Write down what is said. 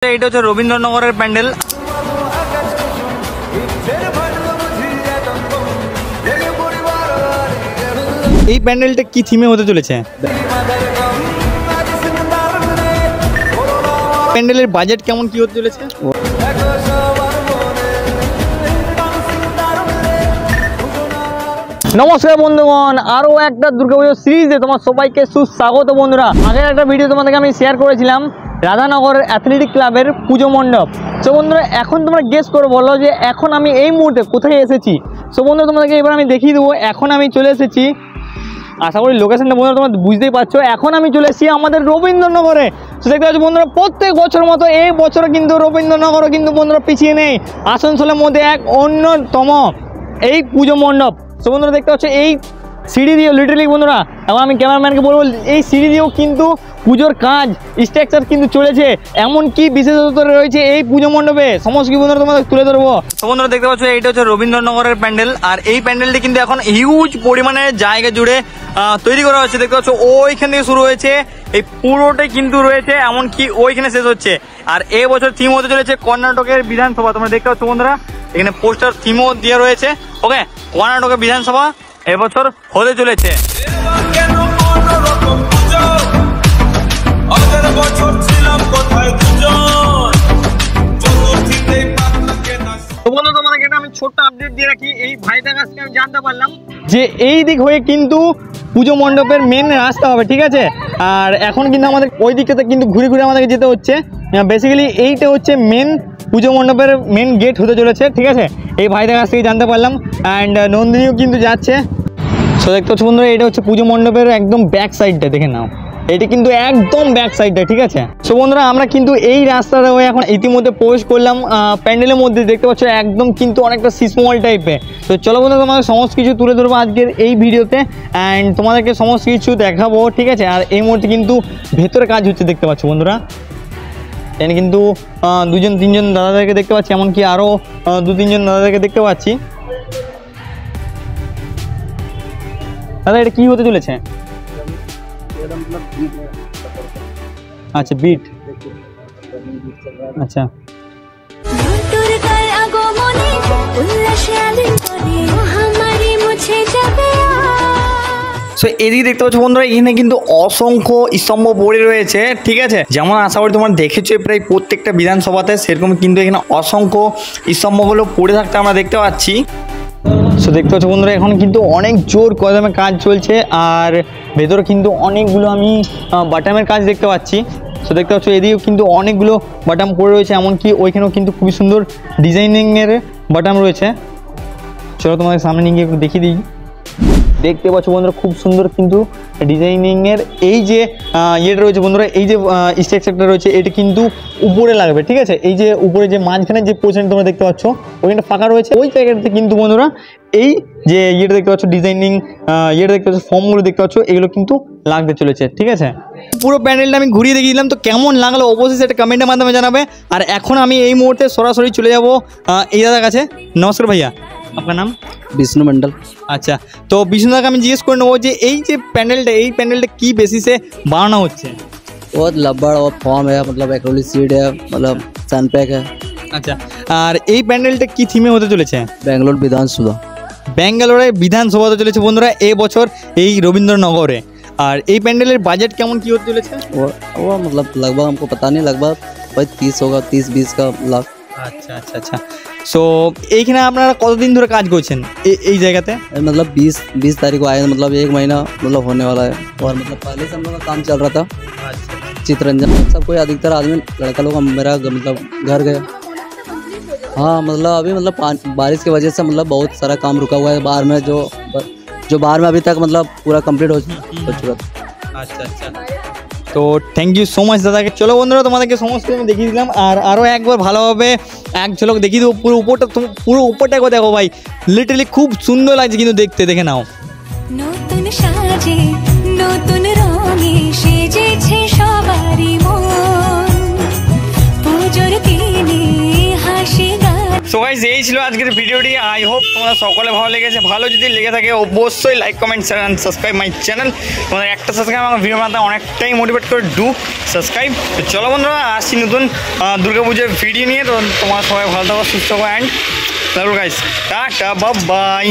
এটা হচ্ছে রবীন্দ্রনগরের প্যান্ডেল। এই প্যান্ডেলটা কি থিমে হতে চলেছে? প্যান্ডেলের বাজেট কেমন কি হতে চলেছে? নমস্কার বন্ধুগণ, আরো একটা দুর্গাপুজো সিরিজে তোমার সবাইকে সুস্বাগত। বন্ধুরা, আগের একটা ভিডিও তোমাদেরকে আমি শেয়ার করেছিলাম রাধানগর অ্যাথলেটিক ক্লাবের পুজো মণ্ডপ। সো বন্ধুরা, এখন তোমরা গেস করে বলো যে এখন আমি এই মুহূর্তে কোথায় এসেছি। সো বন্ধুরা, তোমাদেরকে এবার আমি দেখিয়ে দেবো। এখন আমি চলে এসেছি, আশা করি লোকেশনটা বন্ধুরা তোমরা বুঝতেই পারছো। এখন আমি চলে এসেছি আমাদের রবীন্দ্রনগরে। তো দেখতে পাচ্ছ বন্ধুরা, প্রত্যেক বছর মতো এই বছর কিন্তু রবীন্দ্রনগরও কিন্তু বন্ধুরা পিছিয়ে নেই। আসানসোলের মধ্যে এক অন্যতম এই পুজো মণ্ডপ। তো বন্ধুরা দেখতে পাচ্ছ এই সিঁড়ি দিয়েও লিটারালি বন্ধুরা, এবং আমি ক্যামেরাম্যানকে বলবো এই সিঁড়ি দিয়েও কিন্তু পুজোর কাজ স্ট্রাকচার কিন্তু চলেছে। এমন কি বিশেষত্ব রয়েছে এই পুজো মণ্ডপে, সমস্ত কি বন্ধুরা তোমাদের তুলে ধরবো। তো বন্ধুরা দেখতে পাচ্ছ এইটা হচ্ছে রবীন্দ্রনগরের প্যান্ডেল। আর এই প্যান্ডেলটি কিন্তু এখন হিউজ পরিমাণে জায়গা জুড়ে তৈরি করা হচ্ছে। দেখতে পাচ্ছ ওইখান থেকে শুরু হয়েছে, এই পুরোটাই কিন্তু রয়েছে, এমনকি ওইখানে শেষ হচ্ছে। আর এই বছর থিম হতে চলেছে কর্ণাটকের বিধানসভা। তোমরা দেখতে পাচ্ছ বন্ধুরা, এখানে পোস্টার থিমও দেওয়া রয়েছে। ওকে, কর্ণাটকের বিধানসভা এবছর হতে চলেছে। আমি ছোট্ট আপডেট দিয়ে রাখি, এই ভাইটার কাছ থেকে আমি জানতে পারলাম যে এই দিক হয়ে কিন্তু পুজো মণ্ডপের মেন রাস্তা হবে, ঠিক আছে। আর এখন কিন্তু আমাদের ওই দিকটাতে কিন্তু ঘুরে ঘুরে আমাদেরকে যেতে হচ্ছে। বেসিক্যালি এইটা হচ্ছে মেন পুজো মণ্ডপের মেন গেট হতে চলেছে, ঠিক আছে। এই ভাইটার কাছ থেকে জানতে পারলাম। অ্যান্ড নন্দিনীও কিন্তু যাচ্ছে। সো দেখতে পাচ্ছ বন্ধুরা, এটা হচ্ছে পুজো মণ্ডপের একদম ব্যাক সাইডটা, দেখে নাও। এটা কিন্তু একদম ব্যাক সাইডটা, ঠিক আছে। সো বন্ধুরা, আমরা কিন্তু এই রাস্তাটা হয়ে এখন ইতিমধ্যে প্রবেশ করলাম প্যান্ডেলের মধ্যে। দেখতে পাচ্ছ একদম কিন্তু অনেকটা সিসমল টাইপের। তো চলো বন্ধুরা, তোমাদের সমস্ত কিছু তুলে ধরবো আজকের এই ভিডিওতে, অ্যান্ড তোমাদেরকে সমস্ত কিছু দেখাবো, ঠিক আছে। আর এই মুহূর্তে কিন্তু ভেতরে কাজ হচ্ছে, দেখতে পাচ্ছ বন্ধুরা। এখানে কিন্তু দুজন তিনজন দাদাদেরকে দেখতে পাচ্ছি, এমনকি আরও দু তিনজন দাদাদেরকে দেখতে পাচ্ছি। দাদা, এটা কি হতে চলেছে? আচ্ছা, বিট। আচ্ছা, সো এদিকে দেখতে পাচ্ছ বন্ধুরা, এখানে কিন্তু অসংখ্য স্তম্ভ পড়ে রয়েছে, ঠিক আছে। যেমন আশা করি তোমরা দেখেছো প্রায় প্রত্যেকটা বিধানসভাতে, সেরকম কিন্তু এখানে অসংখ্য স্তম্ভগুলো পড়ে থাকতে আমরা দেখতে পাচ্ছি। সো দেখতে পাচ্ছ বন্ধুরা, এখন কিন্তু অনেক জোর কদমে কাজ চলছে। আর ভেতরে কিন্তু অনেকগুলো আমি বাটামের কাজ দেখতে পাচ্ছি। সো দেখতে পাচ্ছ এদিকেও কিন্তু অনেকগুলো বাটাম পড়ে রয়েছে, এমনকি ওইখানেও কিন্তু খুবই সুন্দর ডিজাইনিংয়ের বাটাম রয়েছে। চলো তোমাদের সামনে নিয়ে গিয়ে একটু দেখিয়ে দিই। দেখতে পাচ্ছ বন্ধুরা, খুব সুন্দর কিন্তু ডিজাইনিংয়ের এই যে ইয়েটা রয়েছে বন্ধুরা, এই যে স্ট্রাকচারটা রয়েছে, এটা কিন্তু উপরে লাগবে, ঠিক আছে। এই যে উপরে যে মাঝখানে যে পোর্শন তোমরা দেখতে পাচ্ছ, ওইখানটা ফাঁকা রয়েছে, ওই জায়গাটাতে কিন্তু বন্ধুরা এই যে ইয়েটা দেখতে পাচ্ছ, ডিজাইনিং ইয়েটা দেখতে পাচ্ছ, ফর্মগুলো দেখতে পাচ্ছ, এগুলো কিন্তু লাগতে চলেছে, ঠিক আছে। পুরো প্যান্ডেলটা আমি ঘুরিয়ে দেখিয়ে দিলাম। তো কেমন লাগলো অবশ্যই সেটা কমেন্টের মাধ্যমে জানাবে। আর এখন আমি এই মুহূর্তে সরাসরি চলে যাব এই দাদার কাছে। নমস্কার ভাইয়া, আপনার নাম? विष्णु मंडल। আচ্ছা, তো বিষ্ণু দাকে আমি জিজ্ঞেস করে নেবো যে এই যে প্যান্ডেলটা, এই প্যান্ডেলটা কি বেসিসে বানানো হচ্ছে? बहुत लब्बड़ और फॉर्म है, मतलब एक्रोलिक सीड है, मतलब सनपैक है। আচ্ছা, আর এই প্যান্ডেলটা কি থিমে হতে চলেছে? बेंगलोर विधानसभा। ব্যাঙ্গালোরে বিধানসভা হতে চলেছে বন্ধুরা এই বছর এই রবীন্দ্রনগরে। আর এই প্যান্ডেলের বাজেট কেমন কি হতে চলেছে? वो मतलब लगभग हमको पता नहीं, लगभग भाई 30 होगा, 30-20 का लाख। আচ্ছা আচ্ছা আচ্ছা। সো এইখানে আপনারা কতদিন ধরে কাজ করছেন এই জায়গাতে? मतलब 20 तारीख को आए, मतलब 1 महीना मतलब होने वाला है। और मतलब पहले से हम लोग का काम चल रहा था। अच्छा, चित्ररंजन सब कोई अधिकतर आदमी लड़का लोग मेरा मतलब घर गए। हाँ, मतलब अभी मतलब बारिश की वजह से मतलब बहुत सारा काम रुका हुआ है बाहर में, जो बाहर में अभी तक मतलब पूरा कंप्लीट हो चुका था। আচ্ছা আচ্ছা। তো থ্যাংক ইউ সো মাচ দাদাকে। চলো বন্ধুরা, তোমাদেরকে সমস্ত আমি দেখিয়ে দিলাম। আর আরও একবার ভালোভাবে এক ঝলক দেখিয়ে দেবো পুরো উপরটা। পুরো উপরটাকে দেখো ভাই, লিটারালি খুব সুন্দর লাগছে কিন্তু দেখতে, দেখে নাও। নতুন সাজে নতুন রঙে সেজেছে সবারই মন, পুজোর দিনে হাসি গান। সো গাইস এই ছিল আজকের ভিডিওটি। আই হোপ তোমরা সকলে ভালো লেগেছে। ভালো যদি লেগে থাকে অবশ্যই like comment share and subscribe my channel. তোমাদের একটা সাবস্ক্রাইব আমার ভিডিও বানাতে অনেকটাই মোটিভেট করে। Do subscribe. তো চলো বন্ধুরা, আসছি নতুন দুর্গাপুজোর ভিডিও নিয়ে। তো তোমরা সবাই ভালো থাকো, সুস্থ থাকো and love guys. Tata bye bye.